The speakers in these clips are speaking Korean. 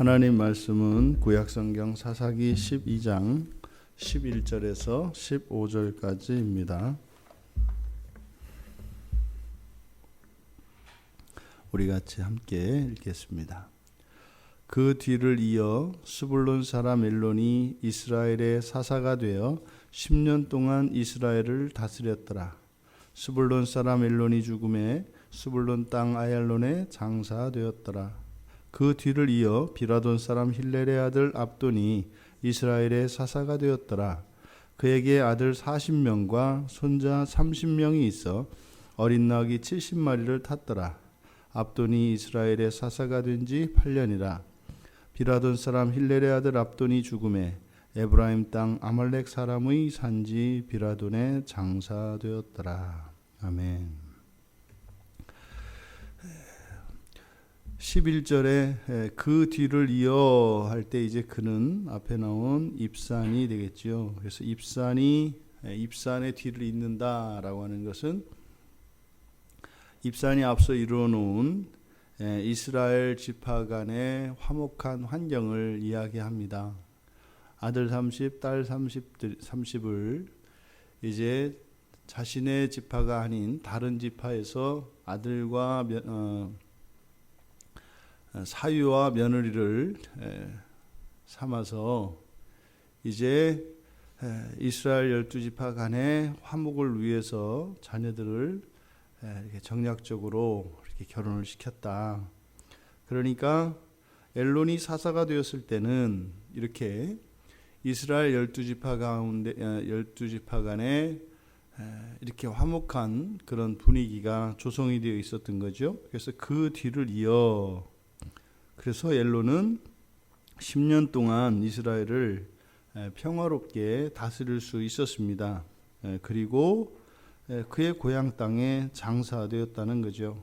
하나님 말씀은 구약성경 사사기 12장 11절에서 15절까지입니다. 우리 같이 함께 읽겠습니다. 그 뒤를 이어 스불론 사람 엘론이 이스라엘의 사사가 되어 10년 동안 이스라엘을 다스렸더라. 스불론 사람 엘론이 죽음에 스불론 땅 아얄론에 장사되었더라. 그 뒤를 이어 비라돈 사람 힐렐의 아들 압돈이 이스라엘의 사사가 되었더라. 그에게 아들 40명과 손자 30명이 있어 어린 나귀 70마리를 탔더라. 압돈이 이스라엘의 사사가 된 지 8년이라. 비라돈 사람 힐렐의 아들 압돈이 죽음에 에브라임 땅 아말렉 사람의 산지 비라돈에 장사되었더라. 아멘. 11절에 그 뒤를 이어 할 때 이제 그는 앞에 나온 입산이 되겠죠. 그래서 입산의 뒤를 잇는다라고 하는 것은 입산이 앞서 이루어 놓은 이스라엘 지파 간의 화목한 환경을 이야기합니다. 아들 30, 딸 30을 이제 자신의 지파가 아닌 다른 지파에서 아들과 사위와 며느리를 삼아서 이제 이스라엘 12지파 간의 화목을 위해서 자녀들을 이렇게 정략적으로 이렇게 결혼을 시켰다. 그러니까 엘론이 사사가 되었을 때는 이렇게 이스라엘 12지파 가운데 12지파 간에 이렇게 화목한 그런 분위기가 조성이 되어 있었던 거죠. 그래서 그 뒤를 이어 그래서 엘론은 10년 동안 이스라엘을 평화롭게 다스릴 수 있었습니다. 그리고 그의 고향 땅에 장사되었다는 거죠.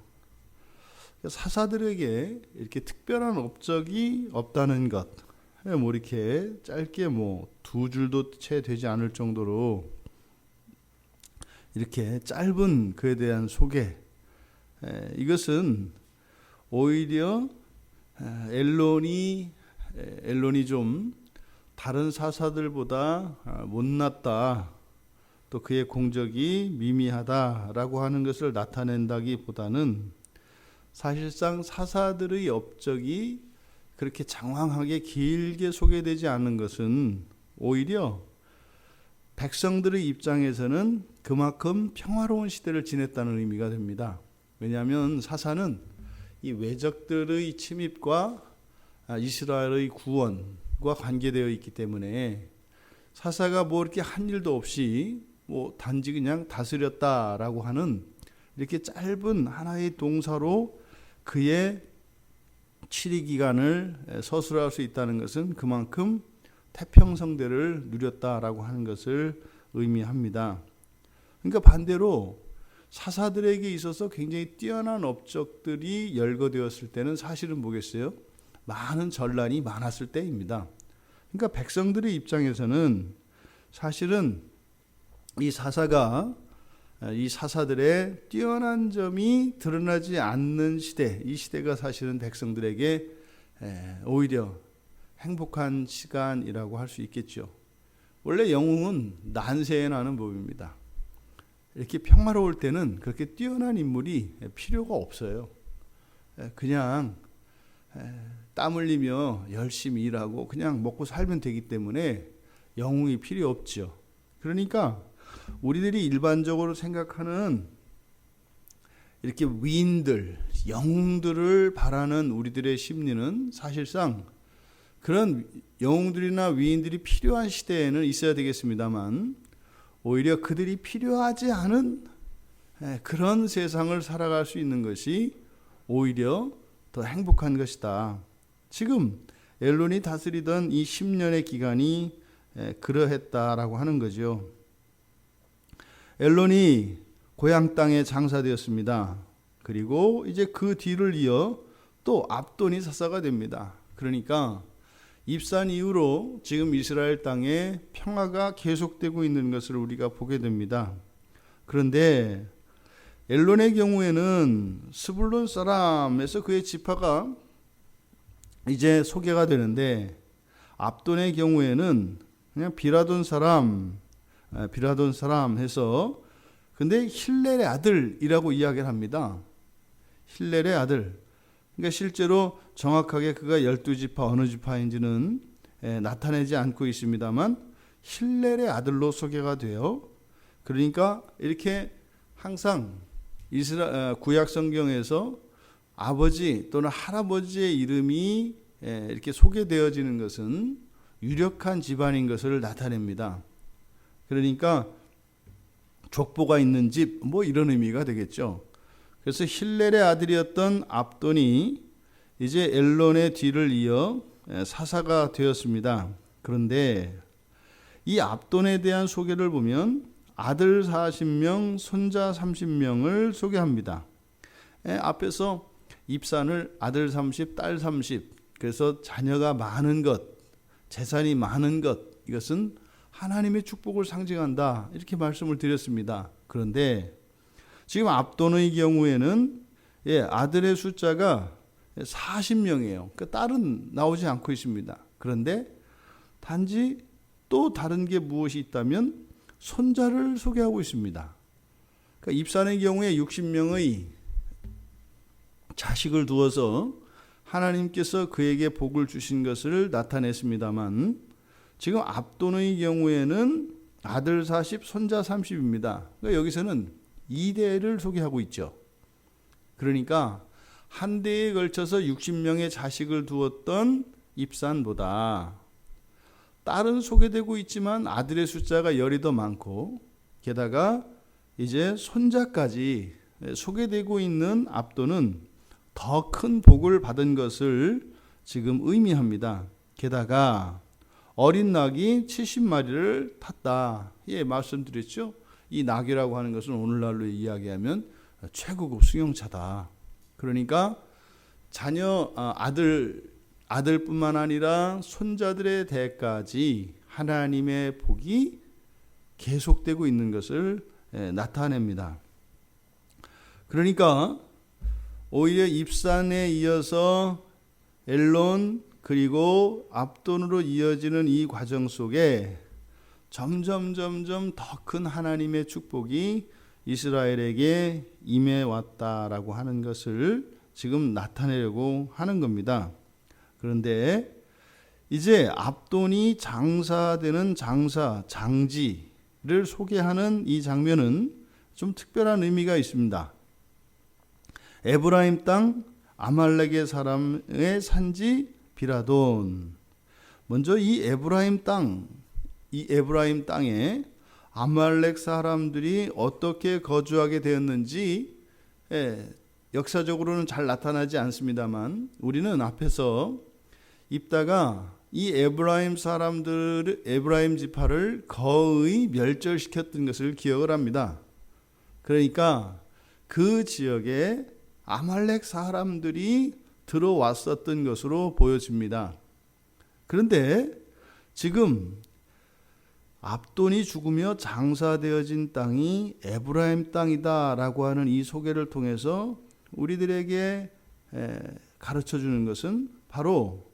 사사들에게 이렇게 특별한 업적이 없다는 것, 뭐 이렇게 짧게 두 줄도 채 되지 않을 정도로 이렇게 짧은 그에 대한 소개, 이것은 오히려 엘론이 좀 다른 사사들보다 못났다, 또 그의 공적이 미미하다라고 하는 것을 나타낸다기보다는 사실상 사사들의 업적이 그렇게 장황하게 길게 소개되지 않는 것은 오히려 백성들의 입장에서는 그만큼 평화로운 시대를 지냈다는 의미가 됩니다. 왜냐하면 사사는 이 외적들의 침입과 이스라엘의 구원과 관계되어 있기 때문에 사사가 이렇게 한 일도 없이 단지 그냥 다스렸다라고 하는 이렇게 짧은 하나의 동사로 그의 치리 기간을 서술할 수 있다는 것은 그만큼 태평성대를 누렸다라고 하는 것을 의미합니다. 그러니까 반대로 사사들에게 있어서 굉장히 뛰어난 업적들이 열거되었을 때는 사실은 뭐겠어요? 많은 전란이 많았을 때입니다. 그러니까 백성들의 입장에서는 사실은 이 사사들의 뛰어난 점이 드러나지 않는 시대, 이 시대가 사실은 백성들에게 오히려 행복한 시간이라고 할 수 있겠죠. 원래 영웅은 난세에 나는 법입니다. 이렇게 평화로울 때는 그렇게 뛰어난 인물이 필요가 없어요. 그냥 땀 흘리며 열심히 일하고 그냥 먹고 살면 되기 때문에 영웅이 필요 없죠. 그러니까 우리들이 일반적으로 생각하는 이렇게 위인들, 영웅들을 바라는 우리들의 심리는 사실상 그런 영웅들이나 위인들이 필요한 시대에는 있어야 되겠습니다만 오히려 그들이 필요하지 않은 그런 세상을 살아갈 수 있는 것이 오히려 더 행복한 것이다. 지금 엘론이 다스리던 이 10년의 기간이 그러했다라고 하는 거죠. 엘론이 고향 땅에 장사되었습니다. 그리고 이제 그 뒤를 이어 또 압돈이 사사가 됩니다. 그러니까 입산 이후로 지금 이스라엘 땅에 평화가 계속되고 있는 것을 우리가 보게 됩니다. 그런데 엘론의 경우에는 스불론 사람에서 그의 지파가 이제 소개가 되는데, 압돈의 경우에는 그냥 비라돈 사람 해서, 근데 힐렐의 아들이라고 이야기를 합니다. 힐렐의 아들. 그러니까 실제로 정확하게 그가 12지파 어느 지파인지는 나타내지 않고 있습니다만 힐렐의 아들로 소개가 돼요. 그러니까 이렇게 항상 구약 성경에서 아버지 또는 할아버지의 이름이 이렇게 소개되어지는 것은 유력한 집안인 것을 나타냅니다. 그러니까 족보가 있는 집, 뭐 이런 의미가 되겠죠. 그래서 힐렐의 아들이었던 압돈이 이제 엘론의 뒤를 이어 사사가 되었습니다. 그런데 이 압돈에 대한 소개를 보면 아들 40명, 손자 30명을 소개합니다. 앞에서 입산을 아들 30, 딸 30, 그래서 자녀가 많은 것, 재산이 많은 것, 이것은 하나님의 축복을 상징한다, 이렇게 말씀을 드렸습니다. 그런데 지금 압돈의 경우에는 아들의 숫자가 40명이에요. 그 딸은 나오지 않고 있습니다. 그런데 단지 또 다른 게 무엇이 있다면 손자를 소개하고 있습니다. 그러니까 입산의 경우에 60명의 자식을 두어서 하나님께서 그에게 복을 주신 것을 나타냈습니다만, 지금 압돈의 경우에는 아들 40, 손자 30입니다. 그러니까 여기서는 2대를 소개하고 있죠. 그러니까 한 대에 걸쳐서 60명의 자식을 두었던 입산보다 딸은 소개되고 있지만 아들의 숫자가 열이 더 많고, 게다가 이제 손자까지 소개되고 있는 압돈은 더 큰 복을 받은 것을 지금 의미합니다. 게다가 어린 낙이 70마리를 탔다. 말씀드렸죠. 이 낙이라고 하는 것은 오늘날로 이야기하면 최고급 승용차다. 그러니까 자녀 아들뿐만 아니라 손자들의 대까지 하나님의 복이 계속되고 있는 것을 나타냅니다. 그러니까 오히려 입산에 이어서 엘론 그리고 압돈으로 이어지는 이 과정 속에 점점 더 큰 하나님의 축복이 이스라엘에게 임해 왔다라고 하는 것을 지금 나타내려고 하는 겁니다. 그런데 이제 압돈이 장사되는 장지를 소개하는 이 장면은 좀 특별한 의미가 있습니다. 에브라임 땅 아말렉의 사람의 산지 비라돈. 먼저 이 에브라임 땅에 아말렉 사람들이 어떻게 거주하게 되었는지 역사적으로는 잘 나타나지 않습니다만, 우리는 앞에서 입다가 이 에브라임 지파를 거의 멸절시켰던 것을 기억을 합니다. 그러니까 그 지역에 아말렉 사람들이 들어왔었던 것으로 보여집니다. 그런데 지금 압돈이 죽으며 장사되어진 땅이 에브라임 땅이다라고 하는 이 소개를 통해서 우리들에게 가르쳐주는 것은 바로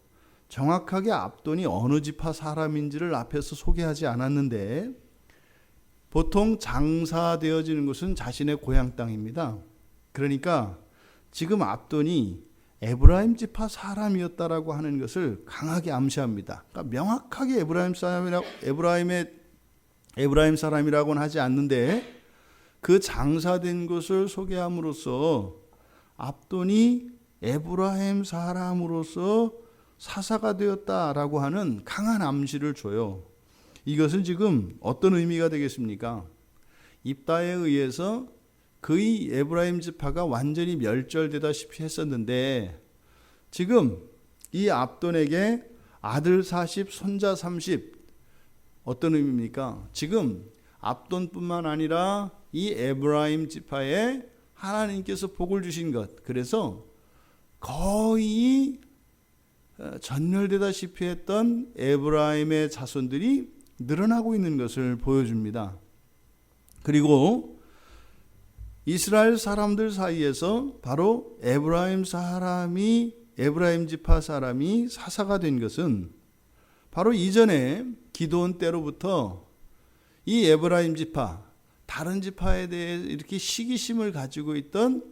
정확하게 압돈이 어느 지파 사람인지를 앞에서 소개하지 않았는데, 보통 장사되어지는 것은 자신의 고향 땅입니다. 그러니까 지금 압돈이 에브라임 지파 사람이었다라고 하는 것을 강하게 암시합니다. 그러니까 명확하게 에브라임 사람이라고는 하지 않는데, 그 장사된 것을 소개함으로써 압돈이 에브라임 사람으로서 사사가 되었다라고 하는 강한 암시를 줘요. 이것은 지금 어떤 의미가 되겠습니까? 입다에 의해서 거의 에브라임 지파가 완전히 멸절되다시피 했었는데, 지금 이 압돈에게 아들 40, 손자 30, 어떤 의미입니까? 지금 압돈뿐만 아니라 이 에브라임 지파에 하나님께서 복을 주신 것, 그래서 거의 전멸되다시피 했던 에브라임의 자손들이 늘어나고 있는 것을 보여줍니다. 그리고 이스라엘 사람들 사이에서 바로 에브라임 사람이 에브라임 지파 사람이 사사가 된 것은 바로 이전에 기드온 때로부터 이 에브라임 지파, 다른 지파에 대해 이렇게 시기심을 가지고 있던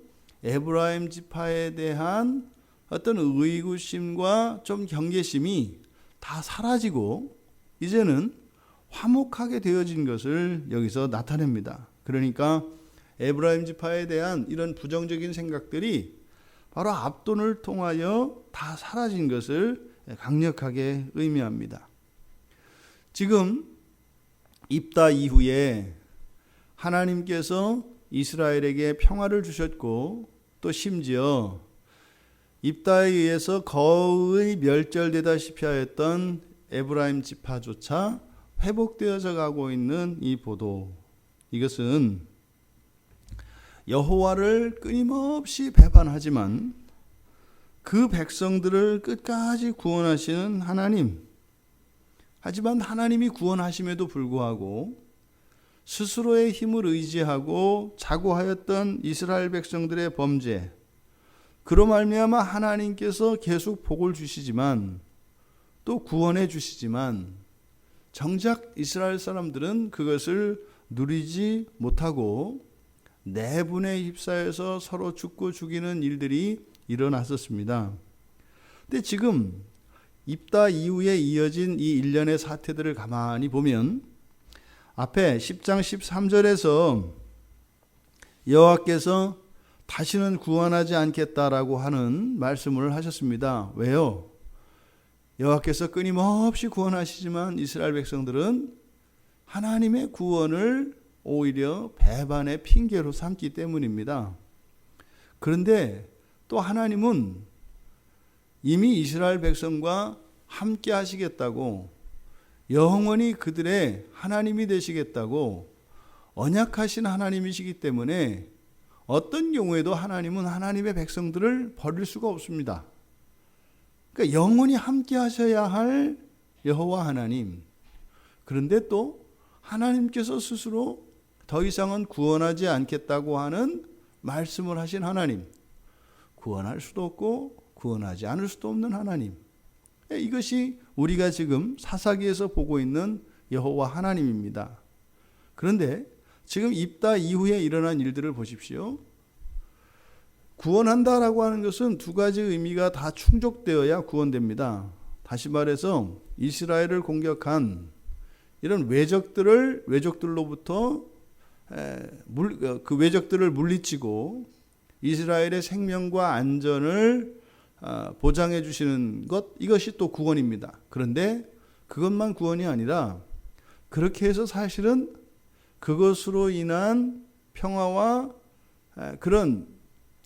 에브라임 지파에 대한 어떤 의구심과 좀 경계심이 다 사라지고 이제는 화목하게 되어진 것을 여기서 나타냅니다. 그러니까 에브라임 지파에 대한 이런 부정적인 생각들이 바로 압돈을 통하여 다 사라진 것을 강력하게 의미합니다. 지금 입다 이후에 하나님께서 이스라엘에게 평화를 주셨고 또 심지어 입다에 의해서 거의 멸절되다시피 하였던 에브라임 지파조차 회복되어져 가고 있는 이 보도, 이것은 여호와를 끊임없이 배반하지만 그 백성들을 끝까지 구원하시는 하나님, 하지만 하나님이 구원하심에도 불구하고 스스로의 힘을 의지하고 자고하였던 이스라엘 백성들의 범죄, 그로 말미암아 하나님께서 계속 복을 주시지만 또 구원해 주시지만 정작 이스라엘 사람들은 그것을 누리지 못하고 내분에 휩싸여서 서로 죽고 죽이는 일들이 일어났었습니다. 근데 지금 입다 이후에 이어진 이 일련의 사태들을 가만히 보면 앞에 10장 13절에서 여호와께서 다시는 구원하지 않겠다라고 하는 말씀을 하셨습니다. 왜요? 여호와께서 끊임없이 구원하시지만 이스라엘 백성들은 하나님의 구원을 오히려 배반의 핑계로 삼기 때문입니다. 그런데 또 하나님은 이미 이스라엘 백성과 함께 하시겠다고, 영원히 그들의 하나님이 되시겠다고 언약하신 하나님이시기 때문에 어떤 경우에도 하나님은 하나님의 백성들을 버릴 수가 없습니다. 그러니까 영원히 함께 하셔야 할 여호와 하나님, 그런데 또 하나님께서 스스로 더 이상은 구원하지 않겠다고 하는 말씀을 하신 하나님, 구원할 수도 없고 구원하지 않을 수도 없는 하나님, 이것이 우리가 지금 사사기에서 보고 있는 여호와 하나님입니다. 그런데 지금 입다 이후에 일어난 일들을 보십시오. 구원한다라고 하는 것은 두 가지 의미가 다 충족되어야 구원됩니다. 다시 말해서 이스라엘을 공격한 이런 외적들로부터 그 외적들을 물리치고 이스라엘의 생명과 안전을 보장해 주시는 것, 이것이 또 구원입니다. 그런데 그것만 구원이 아니라 그렇게 해서 사실은 그것으로 인한 평화와 그런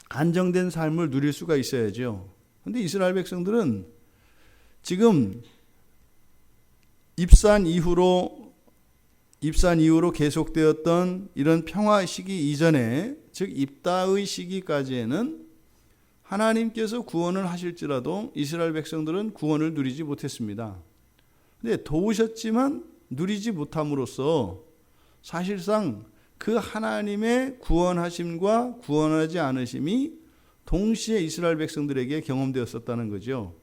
안정된 삶을 누릴 수가 있어야죠. 그런데 이스라엘 백성들은 지금 입산 이후로 계속되었던 이런 평화 시기 이전에, 즉 입다의 시기까지에는 하나님께서 구원을 하실지라도 이스라엘 백성들은 구원을 누리지 못했습니다. 그런데 도우셨지만 누리지 못함으로써 사실상 그 하나님의 구원하심과 구원하지 않으심이 동시에 이스라엘 백성들에게 경험되었었다는 거죠.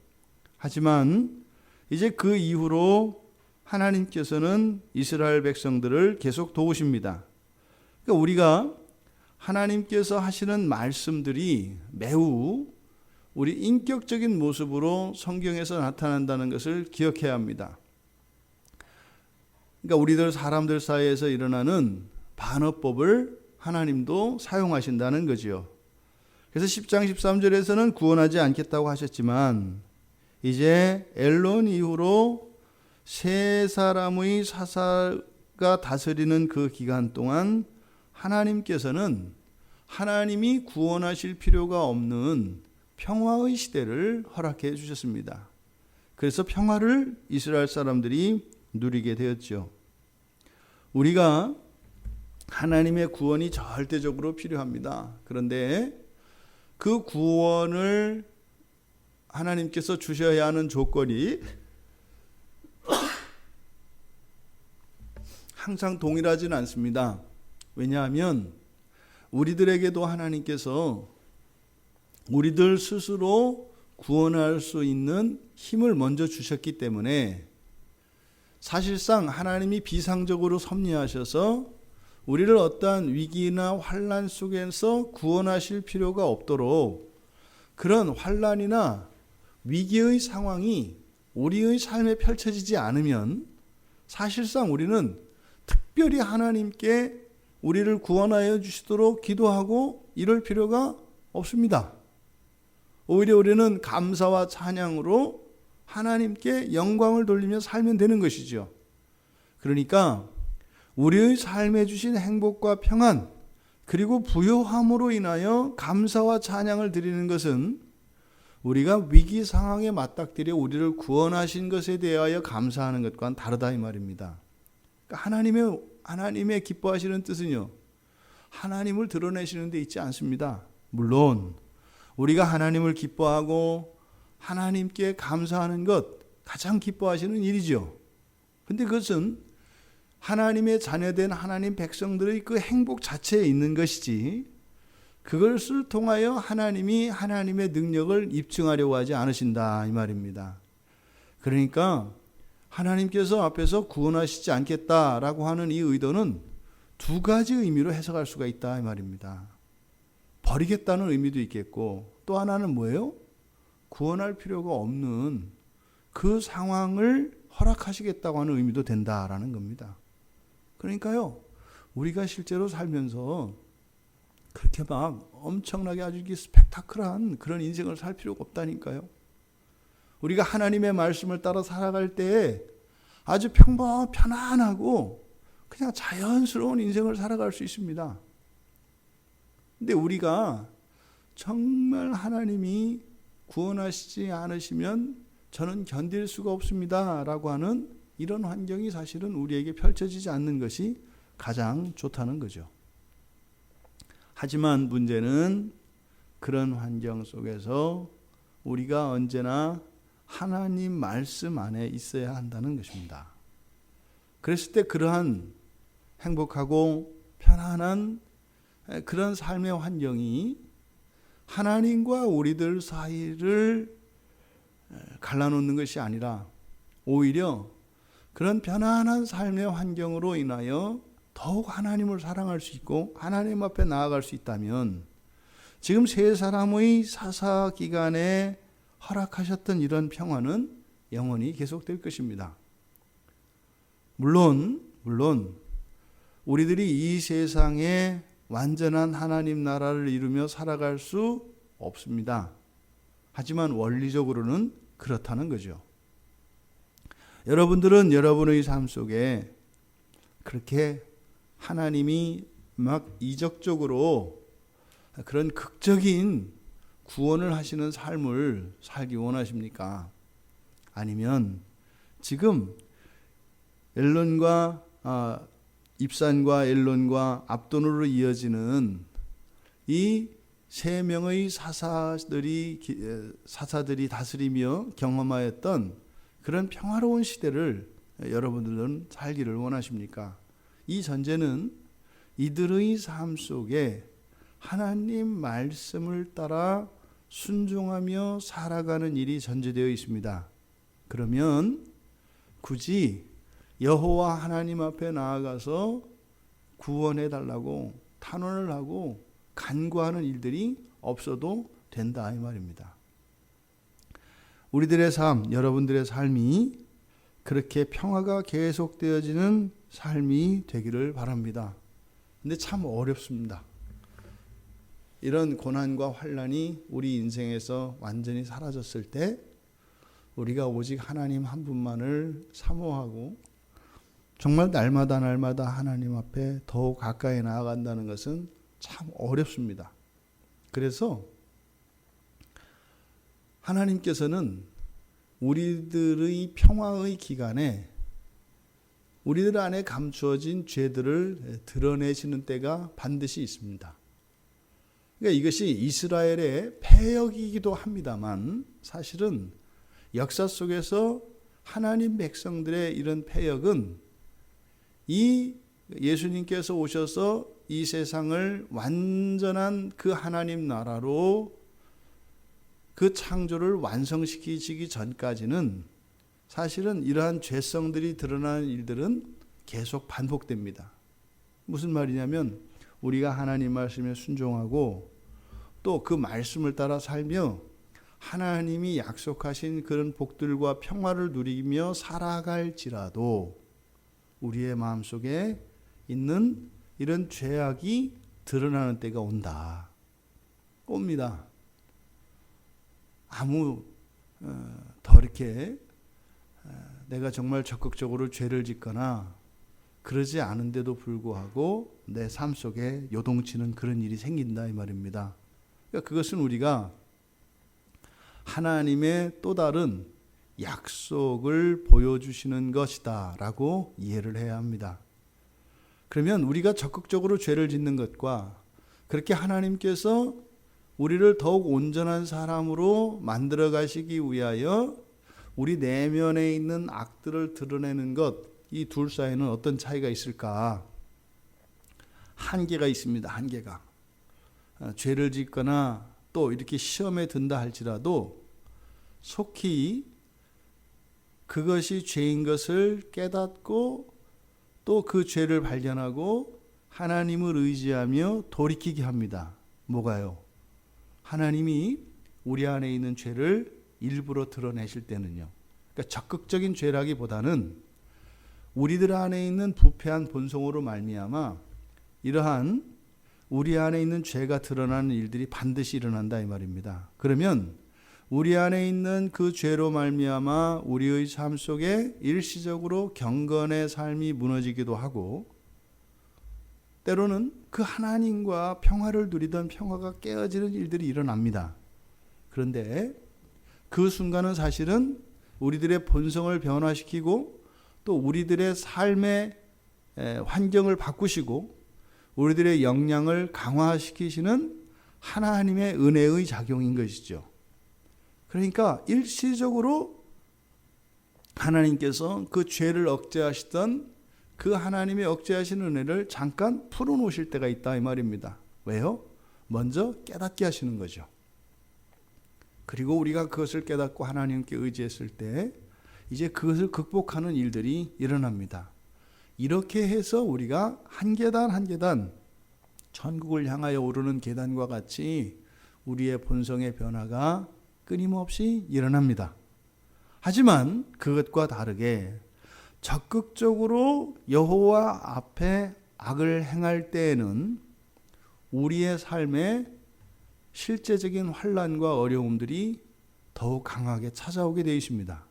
하지만 이제 그 이후로 하나님께서는 이스라엘 백성들을 계속 도우십니다. 그러니까 우리가 하나님께서 하시는 말씀들이 매우 우리 인격적인 모습으로 성경에서 나타난다는 것을 기억해야 합니다. 그러니까 우리들 사람들 사이에서 일어나는 반어법을 하나님도 사용하신다는 거지요. 그래서 10장 13절에서는 구원하지 않겠다고 하셨지만 이제 엘론 이후로 세 사람의 사사가 다스리는 그 기간 동안 하나님께서는 하나님이 구원하실 필요가 없는 평화의 시대를 허락해 주셨습니다. 그래서 평화를 이스라엘 사람들이 누리게 되었죠. 우리가 하나님의 구원이 절대적으로 필요합니다. 그런데 그 구원을 하나님께서 주셔야 하는 조건이 항상 동일하지는 않습니다. 왜냐하면 우리들에게도 하나님께서 우리들 스스로 구원할 수 있는 힘을 먼저 주셨기 때문에 사실상 하나님이 비상적으로 섭리하셔서 우리를 어떠한 위기나 환난 속에서 구원하실 필요가 없도록 그런 환난이나 위기의 상황이 우리의 삶에 펼쳐지지 않으면 사실상 우리는 특별히 하나님께 우리를 구원하여 주시도록 기도하고 이럴 필요가 없습니다. 오히려 우리는 감사와 찬양으로 하나님께 영광을 돌리며 살면 되는 것이죠. 그러니까 우리의 삶에 주신 행복과 평안 그리고 부요함으로 인하여 감사와 찬양을 드리는 것은 우리가 위기 상황에 맞닥뜨려 우리를 구원하신 것에 대하여 감사하는 것과는 다르다 이 말입니다. 그러니까 하나님의 기뻐하시는 뜻은요, 하나님을 드러내시는 데 있지 않습니다. 물론 우리가 하나님을 기뻐하고 하나님께 감사하는 것 가장 기뻐하시는 일이죠. 근데 그것은 하나님의 자녀된 하나님 백성들의 그 행복 자체에 있는 것이지 그것을 통하여 하나님이 하나님의 능력을 입증하려고 하지 않으신다 이 말입니다. 그러니까 하나님께서 앞에서 구원하시지 않겠다라고 하는 이 의도는 두 가지 의미로 해석할 수가 있다 이 말입니다. 버리겠다는 의미도 있겠고 또 하나는 뭐예요? 구원할 필요가 없는 그 상황을 허락하시겠다고 하는 의미도 된다라는 겁니다. 그러니까요, 우리가 실제로 살면서 그렇게 막 엄청나게 아주 스펙타클한 그런 인생을 살 필요가 없다니까요. 우리가 하나님의 말씀을 따라 살아갈 때 아주 편안하고 그냥 자연스러운 인생을 살아갈 수 있습니다. 근데 우리가 정말 하나님이 구원하시지 않으시면 저는 견딜 수가 없습니다 라고 하는 이런 환경이 사실은 우리에게 펼쳐지지 않는 것이 가장 좋다는 거죠. 하지만 문제는 그런 환경 속에서 우리가 언제나 하나님 말씀 안에 있어야 한다는 것입니다. 그랬을 때 그러한 행복하고 편안한 그런 삶의 환경이 하나님과 우리들 사이를 갈라놓는 것이 아니라 오히려 그런 편안한 삶의 환경으로 인하여 더욱 하나님을 사랑할 수 있고 하나님 앞에 나아갈 수 있다면 지금 세 사람의 사사 기간에 허락하셨던 이런 평화는 영원히 계속될 것입니다. 물론 우리들이 이 세상에 완전한 하나님 나라를 이루며 살아갈 수 없습니다. 하지만 원리적으로는 그렇다는 거죠. 여러분들은 여러분의 삶 속에 그렇게 하나님이 막 이적적으로 그런 극적인 구원을 하시는 삶을 살기 원하십니까? 아니면 지금 입산과 엘론과 압돈으로 이어지는 이 세 명의 사사들이 다스리며 경험하였던 그런 평화로운 시대를 여러분들은 살기를 원하십니까? 이 전제는 이들의 삶 속에 하나님 말씀을 따라 순종하며 살아가는 일이 전제되어 있습니다. 그러면 굳이 여호와 하나님 앞에 나아가서 구원해 달라고 탄원을 하고 간구하는 일들이 없어도 된다 이 말입니다. 우리들의 삶, 여러분들의 삶이 그렇게 평화가 계속되어지는 삶이 되기를 바랍니다. 근데 참 어렵습니다. 이런 고난과 환난이 우리 인생에서 완전히 사라졌을 때 우리가 오직 하나님 한 분만을 사모하고 정말 날마다 하나님 앞에 더욱 가까이 나아간다는 것은 참 어렵습니다. 그래서 하나님께서는 우리들의 평화의 기간에 우리들 안에 감추어진 죄들을 드러내시는 때가 반드시 있습니다. 그러니까 이것이 이스라엘의 패역이기도 합니다만 사실은 역사 속에서 하나님 백성들의 이런 패역은 이 예수님께서 오셔서 이 세상을 완전한 그 하나님 나라로 그 창조를 완성시키시기 전까지는 사실은 이러한 죄성들이 드러나는 일들은 계속 반복됩니다. 무슨 말이냐면 우리가 하나님 말씀에 순종하고 또 그 말씀을 따라 살며 하나님이 약속하신 그런 복들과 평화를 누리며 살아갈지라도 우리의 마음속에 있는 이런 죄악이 드러나는 때가 옵니다. 아무 더 이렇게 내가 정말 적극적으로 죄를 짓거나 그러지 않은데도 불구하고 내 삶 속에 요동치는 그런 일이 생긴다 이 말입니다. 그러니까 그것은 우리가 하나님의 또 다른 약속을 보여주시는 것이다 라고 이해를 해야 합니다. 그러면 우리가 적극적으로 죄를 짓는 것과 그렇게 하나님께서 우리를 더욱 온전한 사람으로 만들어 가시기 위하여 우리 내면에 있는 악들을 드러내는 것, 이 둘 사이에는 어떤 차이가 있을까? 한계가 있습니다. 한계가. 죄를 짓거나 또 이렇게 시험에 든다 할지라도 속히 그것이 죄인 것을 깨닫고 또 그 죄를 발견하고 하나님을 의지하며 돌이키게 합니다. 뭐가요? 하나님이 우리 안에 있는 죄를 일부러 드러내실 때는요. 그러니까 적극적인 죄라기보다는 우리들 안에 있는 부패한 본성으로 말미암아 이러한 우리 안에 있는 죄가 드러나는 일들이 반드시 일어난다 이 말입니다. 그러면 우리 안에 있는 그 죄로 말미암아 우리의 삶 속에 일시적으로 경건의 삶이 무너지기도 하고 때로는 그 하나님과 평화를 누리던 평화가 깨어지는 일들이 일어납니다. 그런데 그 순간은 사실은 우리들의 본성을 변화시키고 또 우리들의 삶의 환경을 바꾸시고 우리들의 역량을 강화시키시는 하나님의 은혜의 작용인 것이죠. 그러니까 일시적으로 하나님께서 그 죄를 억제하시던 그 하나님의 억제하시는 은혜를 잠깐 풀어놓으실 때가 있다 이 말입니다. 왜요? 먼저 깨닫게 하시는 거죠. 그리고 우리가 그것을 깨닫고 하나님께 의지했을 때 이제 그것을 극복하는 일들이 일어납니다. 이렇게 해서 우리가 한 계단 한 계단 천국을 향하여 오르는 계단과 같이 우리의 본성의 변화가 끊임없이 일어납니다. 하지만 그것과 다르게 적극적으로 여호와 앞에 악을 행할 때에는 우리의 삶에 실제적인 환난과 어려움들이 더욱 강하게 찾아오게 되어 있습니다.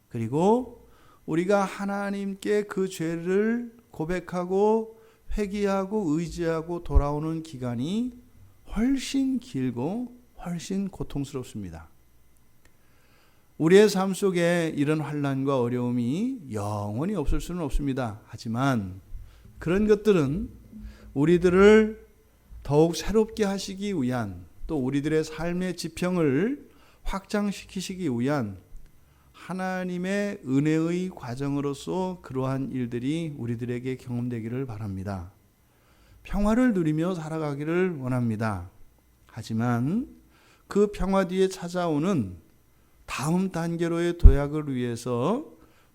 그리고 우리가 하나님께 그 죄를 고백하고 회개하고 의지하고 돌아오는 기간이 훨씬 길고 훨씬 고통스럽습니다. 우리의 삶 속에 이런 환난과 어려움이 영원히 없을 수는 없습니다. 하지만 그런 것들은 우리들을 더욱 새롭게 하시기 위한 또 우리들의 삶의 지평을 확장시키시기 위한 하나님의 은혜의 과정으로서 그러한 일들이 우리들에게 경험되기를 바랍니다. 평화를 누리며 살아가기를 원합니다. 하지만 그 평화 뒤에 찾아오는 다음 단계로의 도약을 위해서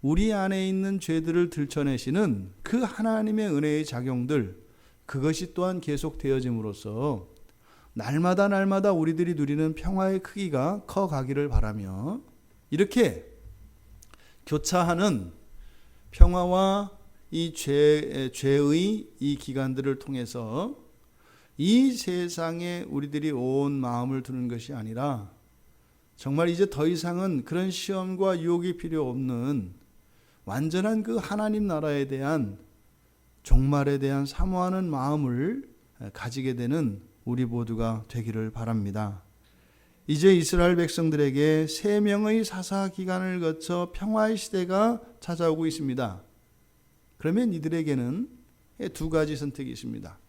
우리 안에 있는 죄들을 들춰내시는 그 하나님의 은혜의 작용들, 그것이 또한 계속되어짐으로써 날마다 우리들이 누리는 평화의 크기가 커가기를 바라며 이렇게 교차하는 평화와 이 죄의 이 기간들을 통해서 이 세상에 우리들이 온 마음을 두는 것이 아니라 정말 이제 더 이상은 그런 시험과 유혹이 필요 없는 완전한 그 하나님 나라에 대한 종말에 대한 사모하는 마음을 가지게 되는 우리 모두가 되기를 바랍니다. 이제 이스라엘 백성들에게 3명의 사사 기간을 거쳐 평화의 시대가 찾아오고 있습니다. 그러면 이들에게는 2가지 선택이 있습니다.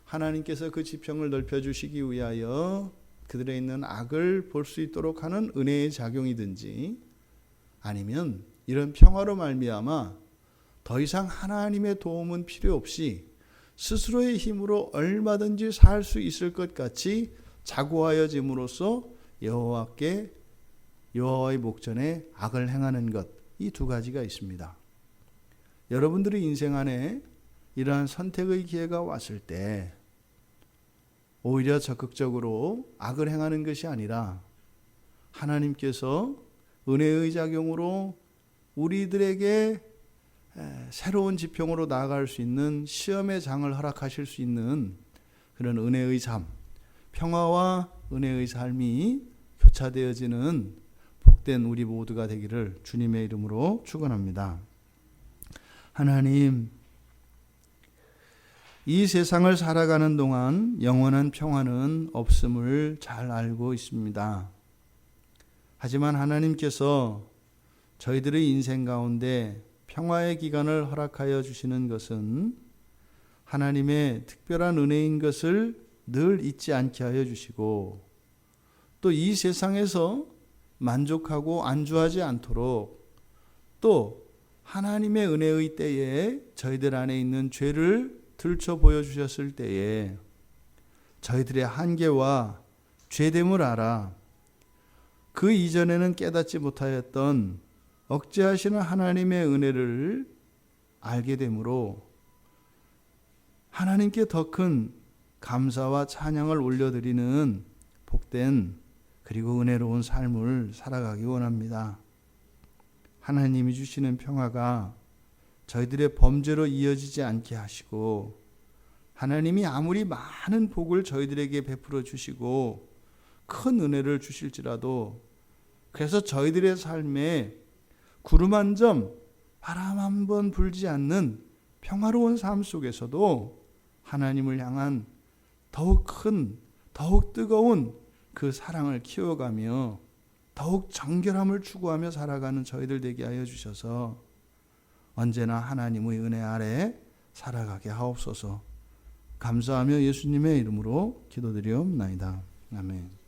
하나님께서 그 지평을 넓혀주시기 위하여 그들에 있는 악을 볼 수 있도록 하는 은혜의 작용이든지 아니면 이런 평화로 말미암아 더 이상 하나님의 도움은 필요 없이 스스로의 힘으로 얼마든지 살 수 있을 것 같이 자고하여짐으로써 여호와의 목전에 악을 행하는 것, 이 두 가지가 있습니다. 여러분들의 인생 안에 이러한 선택의 기회가 왔을 때 오히려 적극적으로 악을 행하는 것이 아니라 하나님께서 은혜의 작용으로 우리들에게 새로운 지평으로 나아갈 수 있는 시험의 장을 허락하실 수 있는 그런 은혜의 삶, 평화와 은혜의 삶이 교차되어지는 복된 우리 모두가 되기를 주님의 이름으로 축원합니다. 하나님, 이 세상을 살아가는 동안 영원한 평화는 없음을 잘 알고 있습니다. 하지만 하나님께서 저희들의 인생 가운데 평화의 기간을 허락하여 주시는 것은 하나님의 특별한 은혜인 것을 늘 잊지 않게 하여 주시고, 또 이 세상에서 만족하고 안주하지 않도록, 또 하나님의 은혜의 때에 저희들 안에 있는 죄를 들춰 보여주셨을 때에 저희들의 한계와 죄됨을 알아 그 이전에는 깨닫지 못하였던 억제하시는 하나님의 은혜를 알게 되므로 하나님께 더 큰 감사와 찬양을 올려드리는 복된 그리고 은혜로운 삶을 살아가기 원합니다. 하나님이 주시는 평화가 저희들의 범죄로 이어지지 않게 하시고, 하나님이 아무리 많은 복을 저희들에게 베풀어 주시고 큰 은혜를 주실지라도, 그래서 저희들의 삶에 구름 한 점, 바람 한 번 불지 않는 평화로운 삶 속에서도 하나님을 향한 더욱 큰, 더욱 뜨거운 그 사랑을 키워가며 더욱 정결함을 추구하며 살아가는 저희들 되게 하여 주셔서 언제나 하나님의 은혜 아래 살아가게 하옵소서. 감사하며 예수님의 이름으로 기도드리옵나이다. 아멘.